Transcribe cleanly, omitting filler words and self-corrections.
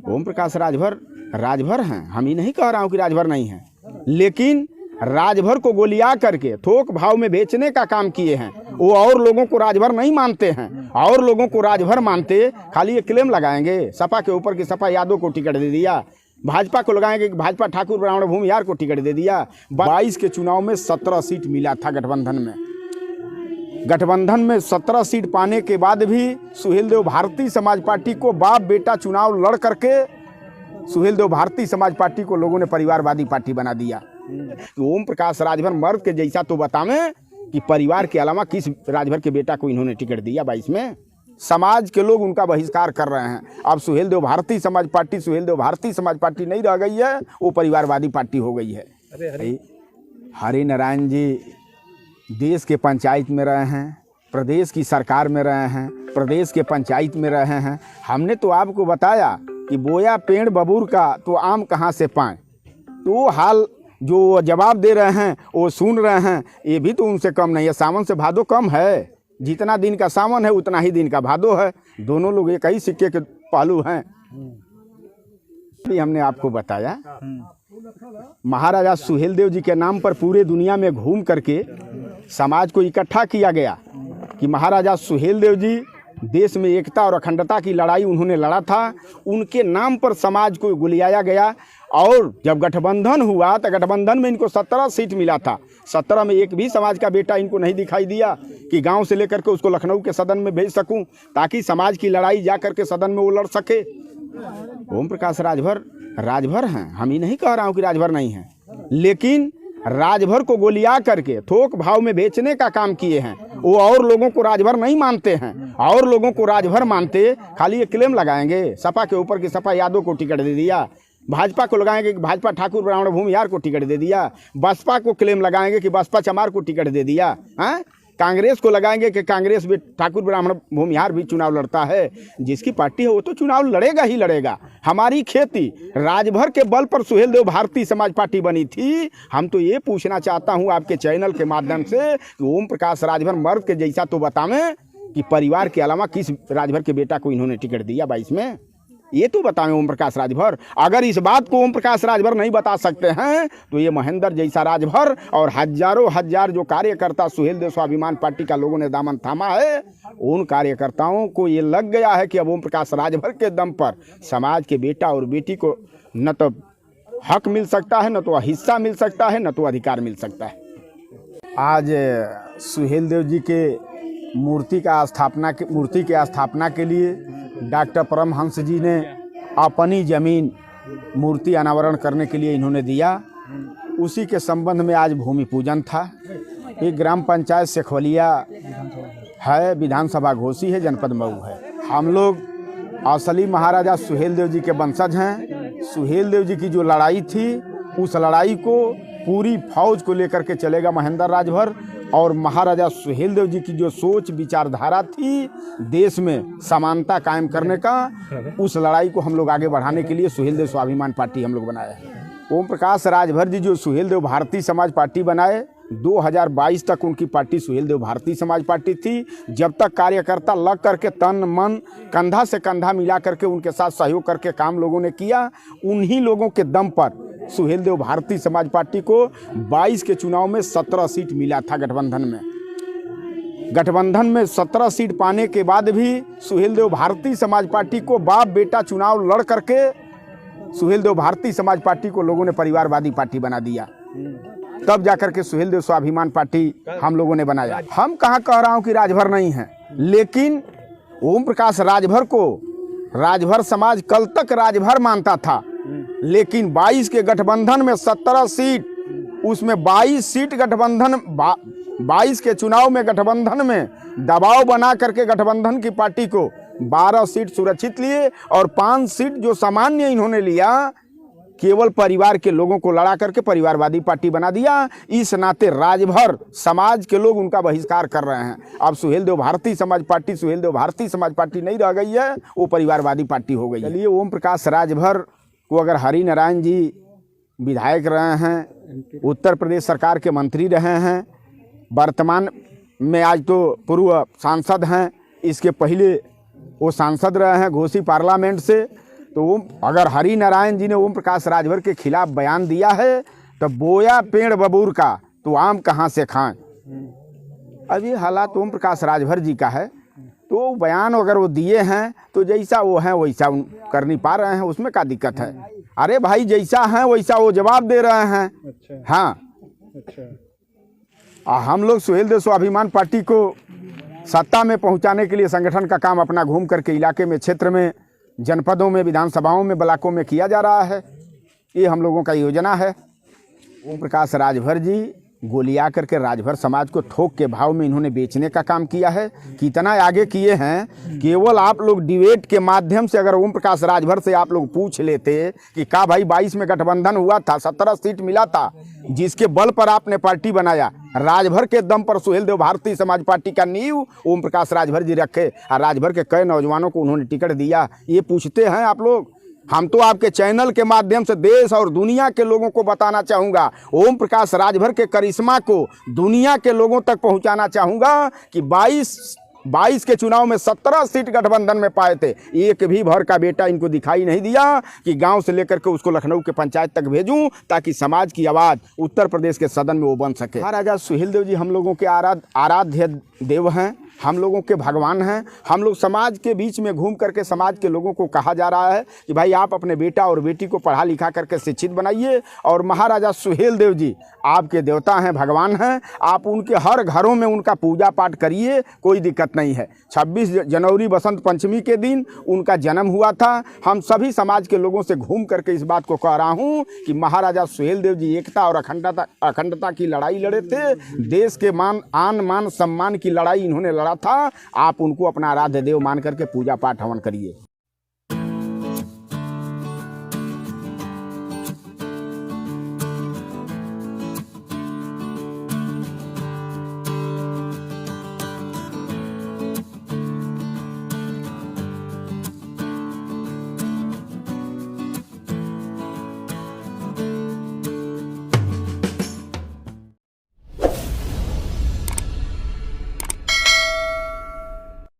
ओम प्रकाश राजभर हैं। हम ही नहीं कह रहा हूँ कि राजभर नहीं है, लेकिन राजभर को गोलियां करके थोक भाव में बेचने का काम किए हैं। वो और लोगों को राजभर नहीं मानते हैं, और लोगों को राजभर मानते खाली ये क्लेम लगाएंगे सपा के ऊपर कि सपा यादव को टिकट दे दिया, भाजपा को लगाएंगे कि भाजपा ठाकुर ब्राह्मण भूमिहार को टिकट दे दिया। 22 के चुनाव में 17 सीट मिला था गठबंधन में 17 सीट पाने के बाद भी सुहेलदेव भारतीय समाज पार्टी को बाप बेटा चुनाव लड़ करके सुहेलदेव भारतीय समाज पार्टी को लोगों ने परिवारवादी पार्टी बना दिया। ओम प्रकाश राजभर मर्द के जैसा तो बतावें कि परिवार के अलावा किस राजभर के बेटा को इन्होंने टिकट दिया 22 में। समाज के लोग उनका बहिष्कार कर रहे हैं। अब सुहेलदेव भारतीय समाज पार्टी नहीं रह गई है, वो परिवारवादी पार्टी हो गई है। हरि नारायण जी देश के पंचायत में रहे हैं, प्रदेश की सरकार में रहे हैं, प्रदेश के पंचायत में रहे हैं। हमने तो आपको बताया कि बोया पेड़ बबूर का तो आम कहाँ से पाएं, तो हाल जो जवाब दे रहे हैं वो सुन रहे हैं, ये भी तो उनसे कम नहीं है। सावन से भादो कम है, जितना दिन का सावन है उतना ही दिन का भादो है। दोनों लोग एक ही सिक्के के पहलू हैं। हमने आपको बताया महाराजा सुहेलदेव जी के नाम पर पूरे दुनिया में घूम करके समाज को इकट्ठा किया गया कि महाराजा सुहेलदेव जी देश में एकता और अखंडता की लड़ाई उन्होंने लड़ा था, उनके नाम पर समाज को गुलियाया गया। और जब गठबंधन हुआ तो गठबंधन में इनको 17 सीट मिला था। 17 में एक भी समाज का बेटा इनको नहीं दिखाई दिया कि गांव से लेकर के उसको लखनऊ के सदन में भेज सकूं, ताकि समाज की लड़ाई जा करके सदन में वो लड़ सके। ओम प्रकाश राजभर हैं। हम ही नहीं कह रहा हूँ कि राजभर नहीं है, लेकिन राजभर को गोलियां करके थोक भाव में बेचने का काम किए हैं। वो और लोगों को राजभर नहीं मानते हैं, और लोगों को राजभर मानते खाली ये क्लेम लगाएंगे सपा के ऊपर कि सपा यादव को टिकट दे दिया, भाजपा को लगाएंगे कि भाजपा ठाकुर ब्राह्मण भूमिहार को टिकट दे दिया, बसपा को क्लेम लगाएंगे कि बसपा चमार को टिकट दे दिया, हाँ, कांग्रेस को लगाएंगे कि कांग्रेस भी ठाकुर ब्राह्मण भूमिहार भी चुनाव लड़ता है। जिसकी पार्टी है वो तो चुनाव लड़ेगा ही लड़ेगा। हमारी खेती राजभर के बल पर सुहेलदेव भारतीय समाज पार्टी बनी थी। हम तो ये पूछना चाहता हूँ आपके चैनल के माध्यम से कि ओम प्रकाश राजभर मर्द के जैसा तो बतावें कि परिवार के अलावा किस राजभर के बेटा को इन्होंने टिकट दिया 22 में, ये तो बताएं ओम प्रकाश राजभर। अगर इस बात को ओम प्रकाश राजभर नहीं बता सकते हैं तो ये महेंद्र जैसा राजभर और हजारों हजार जो कार्यकर्ता सुहेलदेव स्वाभिमान पार्टी का लोगों ने दामन थामा है, उन कार्यकर्ताओं को ये लग गया है कि अब ओम प्रकाश राजभर के दम पर समाज के बेटा और बेटी को न तो हक मिल सकता है, न तो हिस्सा मिल सकता है, न तो अधिकार मिल सकता है। आज सुहेलदेव जी के मूर्ति के स्थापना के लिए डॉक्टर परमहंस जी ने अपनी ज़मीन मूर्ति अनावरण करने के लिए इन्होंने दिया। उसी के संबंध में आज भूमि पूजन था। एक ग्राम पंचायत शेखवलिया है, विधानसभा घोसी है, जनपद मऊ है। हम लोग असली महाराजा सुहेलदेव जी के वंशज हैं। सुहेलदेव जी की जो लड़ाई थी, उस लड़ाई को पूरी फौज को लेकर के चलेगा महेंद्र राजभर। और महाराजा सुहेलदेव जी की जो सोच विचारधारा थी देश में समानता कायम करने का, उस लड़ाई को हम लोग आगे बढ़ाने के लिए सुहेलदेव स्वाभिमान पार्टी हम लोग बनाए हैं। ओम प्रकाश राजभर जी जो सुहेलदेव भारतीय समाज पार्टी बनाए, 2022 तक उनकी पार्टी सुहेलदेव भारतीय समाज पार्टी थी। जब तक कार्यकर्ता लग करके तन मन कंधा से कंधा मिला करके उनके साथ सहयोग करके काम लोगों ने किया, उन्हीं लोगों के दम पर सुहेलदेव भारतीय समाज पार्टी को 22 के चुनाव में 17 सीट मिला था गठबंधन में 17 सीट पाने के बाद भी सुहेलदेव भारतीय समाज पार्टी को बाप बेटा चुनाव लड़ करके सुहेलदेव भारतीय समाज पार्टी को लोगों ने परिवारवादी पार्टी बना दिया। तब जाकर के सुहेलदेव स्वाभिमान पार्टी हम लोगों ने बनाया। हम कहाँ कह रहा हूँ कि राजभर नहीं है, लेकिन ओम प्रकाश राजभर को राजभर समाज कल तक राजभर मानता था, लेकिन 22 के गठबंधन में 17 सीट, उसमें 22 सीट गठबंधन 22 के चुनाव में गठबंधन में दबाव बना करके गठबंधन की पार्टी को 12 सीट सुरक्षित लिए और 5 सीट जो सामान्य इन्होंने लिया, केवल परिवार के लोगों को लड़ा करके परिवारवादी पार्टी बना दिया। इस नाते राजभर समाज के लोग उनका बहिष्कार कर रहे हैं। अब सुहेलदेव भारतीय समाज पार्टी नहीं रह गई है, वो परिवारवादी पार्टी हो गई है। चलिए, ओम प्रकाश राजभर को अगर हरि नारायण जी विधायक रहे हैं, उत्तर प्रदेश सरकार के मंत्री रहे हैं, वर्तमान में आज तो पूर्व सांसद हैं, इसके पहले वो सांसद रहे हैं घोसी पार्लियामेंट से, तो अगर हरि नारायण जी ने ओम प्रकाश राजभर के खिलाफ बयान दिया है तो बोया पेड़ बबूर का तो आम कहाँ से खाएं। अब ये हालात ओम प्रकाश राजभर जी का है, तो बयान अगर वो दिए हैं तो जैसा वो हैं वैसा कर नहीं पा रहे हैं, उसमें क्या दिक्कत है। अरे भाई जैसा हैं वैसा वो जवाब दे रहे हैं। अच्छा। हाँ अच्छा। हम लोग सुहेल देव स्वाभिमान पार्टी को सत्ता में पहुंचाने के लिए संगठन का काम अपना घूम करके इलाके में, क्षेत्र में, जनपदों में, विधानसभाओं में, ब्लॉकों में किया जा रहा है। ये हम लोगों का योजना है। ओम प्रकाश राजभर जी गोलियां करके राजभर समाज को थोक के भाव में इन्होंने बेचने का काम किया है। कितना आगे किए हैं, केवल आप लोग डिबेट के माध्यम से अगर ओम प्रकाश राजभर से आप लोग पूछ लेते कि का भाई 22 में गठबंधन हुआ था, 17 सीट मिला था, जिसके बल पर आपने पार्टी बनाया, राजभर के दम पर सुहेल देव भारतीय समाज पार्टी का नींव ओम प्रकाश राजभर जी रखे और राजभर के कई नौजवानों को उन्होंने टिकट दिया। ये पूछते हैं आप लोग। हम तो आपके चैनल के माध्यम से देश और दुनिया के लोगों को बताना चाहूँगा, ओम प्रकाश राजभर के करिश्मा को दुनिया के लोगों तक पहुँचाना चाहूँगा कि 22 के चुनाव में 17 सीट गठबंधन में पाए थे। एक भी भर का बेटा इनको दिखाई नहीं दिया कि गांव से लेकर के उसको लखनऊ के पंचायत तक भेजूं ताकि समाज की आवाज़ उत्तर प्रदेश के सदन में वो बन सके। महाराजा सुहेल देव जी हम लोगों के आराध्य देव हैं, हम लोगों के भगवान हैं। हम लोग समाज के बीच में घूम करके समाज के लोगों को कहा जा रहा है कि भाई आप अपने बेटा और बेटी को पढ़ा लिखा करके शिक्षित बनाइए और महाराजा सुहेल देव जी आपके देवता हैं, भगवान हैं। आप उनके हर घरों में उनका पूजा पाठ करिए, कोई दिक्कत नहीं है। 26 जनवरी बसंत पंचमी के दिन उनका जन्म हुआ था। हम सभी समाज के लोगों से घूम करके इस बात को कह रहा हूँ कि महाराजा सुहेल देव जी एकता और अखंडता की लड़ाई लड़े थे। देश के आन मान सम्मान की लड़ाई इन्होंने लड़ा था। आप उनको अपना आराध्य देव मान करके पूजा पाठ हवन करिए।